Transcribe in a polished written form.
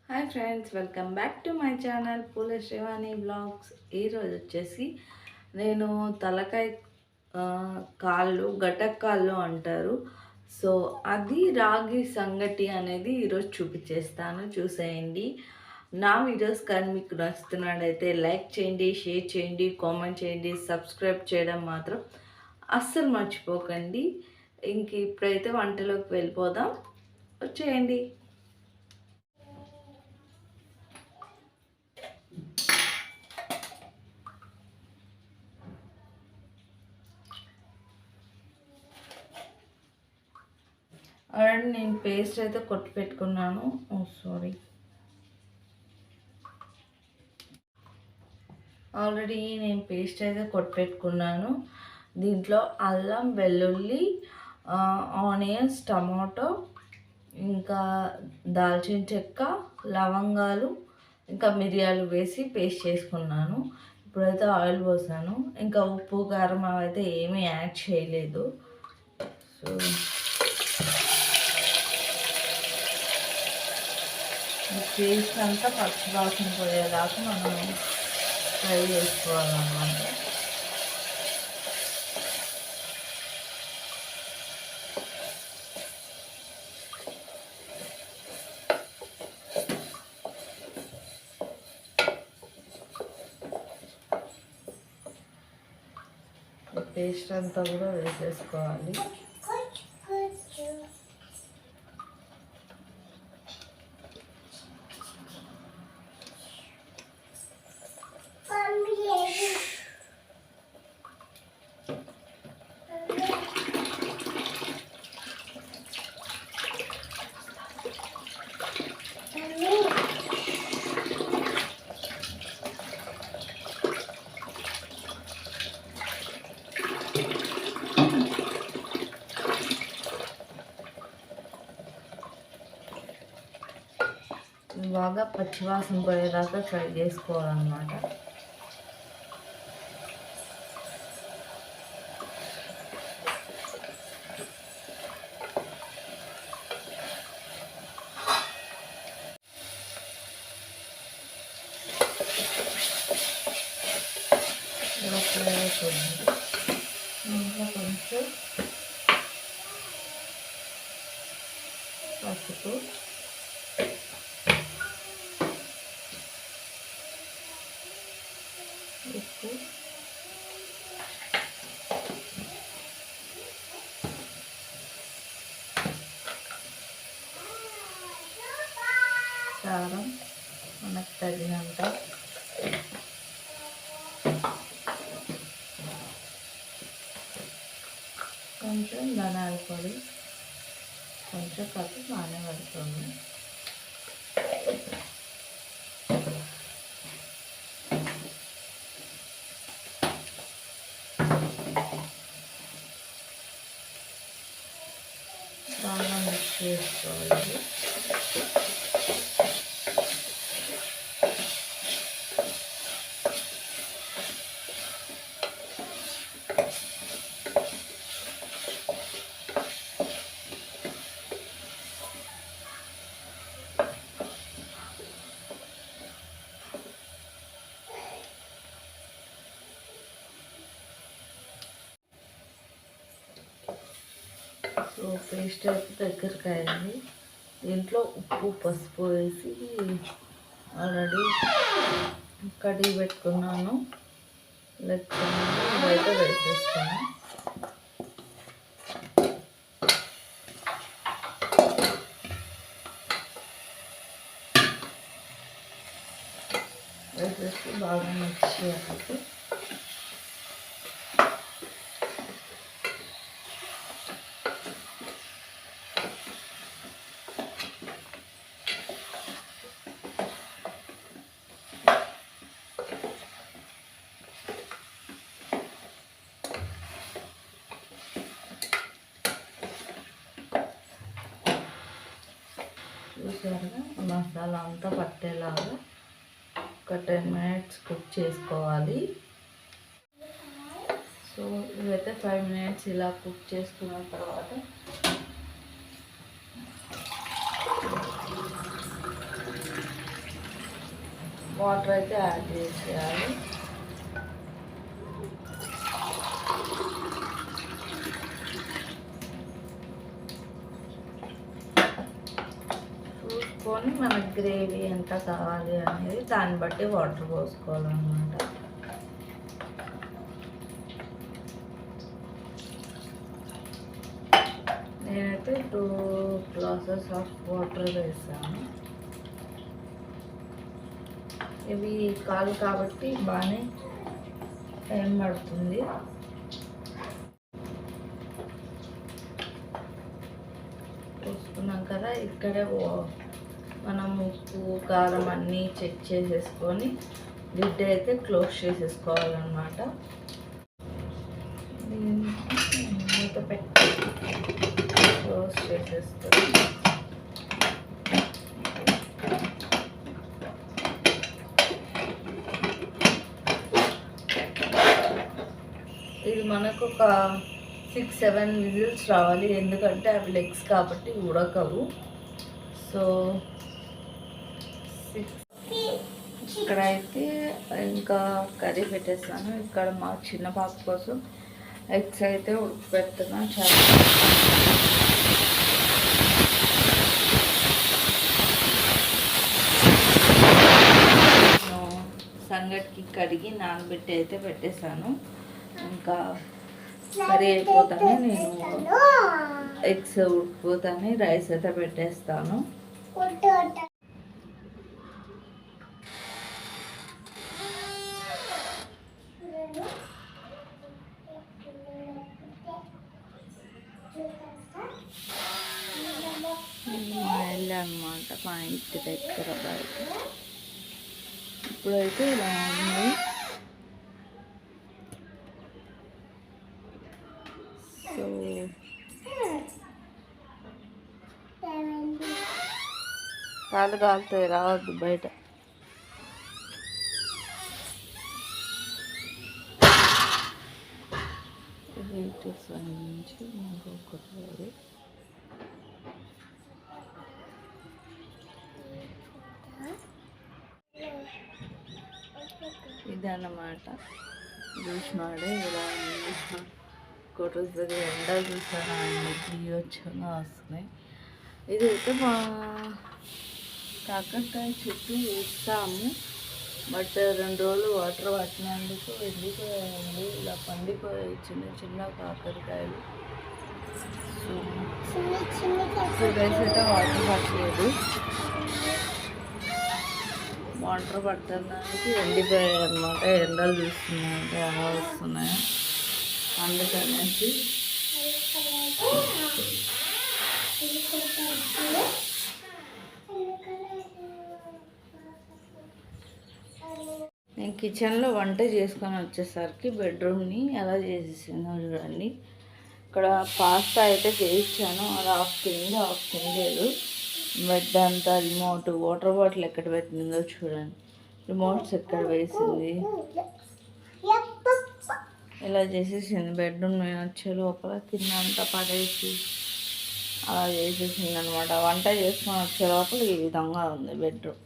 Hi friends, welcome back to my channel పూల Srivani blogs. ఈరోజు వచ్చేసి నేను తలకాయ కాళ్ళు గటక్కాళ్ళు అంటారు. సో అది రాగి సంగటి అనేది ఈరోజు చూపించేస్తాను, చూసేయండి. నా వీడియోస్ కానీ మీకు నచ్చుతున్నట్టయితే లైక్ చేయండి, షేర్ చేయండి, కామెంట్ చేయండి, సబ్స్క్రైబ్ చేయడం మాత్రం అస్సలు మర్చిపోకండి. ఇంక ఇప్పుడైతే వంటలోకి వెళ్ళిపోదాం, వచ్చేయండి. ఆల్రెడీ నేను పేస్ట్ అయితే కొట్టి పెట్టుకున్నాను. ఆల్రెడీ నేను పేస్ట్ అయితే కొట్టి పెట్టుకున్నాను. దీంట్లో అల్లం, వెల్లుల్లి, ఆనియన్స్, టమాటో, ఇంకా దాల్చిన చెక్క, లవంగాలు, ఇంకా మిరియాలు వేసి పేస్ట్ చేసుకున్నాను. ఇప్పుడైతే ఆయిల్ పోసాను. ఇంకా ఉప్పు, కారం అయితే ఏమీ యాడ్ చేయలేదు. సో పేస్ట్ అంతా పచ్చి వాసన పోయేదాకా మనం ఫ్రై చేసుకోవాలన్నమాట. పేస్ట్ అంతా కూడా వేసేసుకోవాలి. బాగా పచ్చివాసన పోయేదాకా ఫ్రై చేసుకోవాలన్నమాట. ఇంట్లో కొంచెం పసుపు, ఉప్పు, కారం మనకు తగినంత, కొంచెం ధనియాల పొడి, కొంచెం కప్పు బాగానే పడుతుంది. బాగా మిక్స్ చేసుకోవాలి. సో పేస్ట్ అయితే దగ్గరికి అయింది. దీంట్లో ఉప్పు, పసుపు వేసి ఆల్రెడీ కడిగి పెట్టుకున్నాను. ఇదైతే వేసేస్తాను. వేసేసి బాగా మిక్స్ చేయాలి. చూసారుగా మసాలా అంతా పట్టేలాగా ఒక 10 minutes కుక్ చేసుకోవాలి. సో ఇవైతే 5 minutes ఇలా కుక్ చేసుకున్న తర్వాత వాటర్ అయితే యాడ్ చేసేయాలి. చూసుకొని మనకు గ్రేవీ ఎంత కావాలి అనేది దాన్ని బట్టి వాటర్ పోసుకోవాలన్నమాట. నేనైతే 2 గ్లాసెస్ ఆఫ్ వాటర్ వేసాను. ఇవి కాలు కాబట్టి బాగానే టైం పడుతుంది. పోసుకున్నాం కదా, ఇక్కడే మనం ఉప్పు కారం అన్నీ చెక్ చేసేసుకొని లిడ్ అయితే క్లోజ్ చేసేసుకోవాలన్నమాట. మూత పెట్టి క్లోజ్ చేసేస్తాం. ఇది మనకు ఒక 6-7 విజిల్స్ రావాలి, ఎందుకంటే అవి లెగ్స్ కాబట్టి ఉడకవు. సో 6. ఇక్కడైతే ఇంకా కర్రీ పెట్టేస్తాను. ఇక్కడ మా చిన్న పాప కోసం ఎగ్స్ అయితే ఉడకపెడుతున్నా. చాలా సంగటికి కడిగి నానబెట్టి అయితే పెట్టేశాను. ఇంకా కర్రీ అయిపోతానే నేను ఎగ్స్ ఉడికిపోతానే రైస్ అయితే పెట్టేస్తాను. మా ఇల్లు అనమాట, మా ఇంటి దగ్గర బయట. ఇప్పుడైతే ఇలా ఉంది. సో కాలు కాలుతాయి, రావద్దు బయట. నుంచి ఇంకొకటి ఇదన్నమాట. చూసినాడే ఇలా కొట్టూస్ దగ్గర ఎండలు చూసాను, వచ్చాను వస్తున్నాయి. ఇదైతే మా కాకరకాయ చెట్టు వేస్తాము, బట్ 2 రోజులు వాటర్ పట్టినందుకు ఎండిపోయాయండి. ఇలా పండిపోయాయి చిన్న చిన్న కాకరకాయలు. సో డేస్ అయితే వాటర్ పట్టలేదు. వాటర్ పట్టడానికి ఎండిపోయాయి అనమాట. ఎండలు చూస్తున్నాయంటే ఎలా వస్తున్నాయో అందుకనేసి నేను కిచెన్లో వంట చేసుకొని వచ్చేసరికి బెడ్రూమ్ని ఎలా చేసేసిందో చూడండి. ఇక్కడ పాస్తా అయితే చేయించాను, అది ఆఫ్ తింది, ఆఫ్ తినలేదు. బెడ్ అంతా రిమోట్, వాటర్ బాటిల్ ఎక్కడ పెట్టిందో చూడండి, రిమోట్స్ ఎక్కడ వేసింది, ఇలా చేసేసింది. బెడ్రూమ్ నేను వచ్చే లోపల కింద అంతా పడేసి అలా చేసేసింది అనమాట. వంట చేసుకొని వచ్చే లోపల ఈ విధంగా ఉంది బెడ్రూమ్.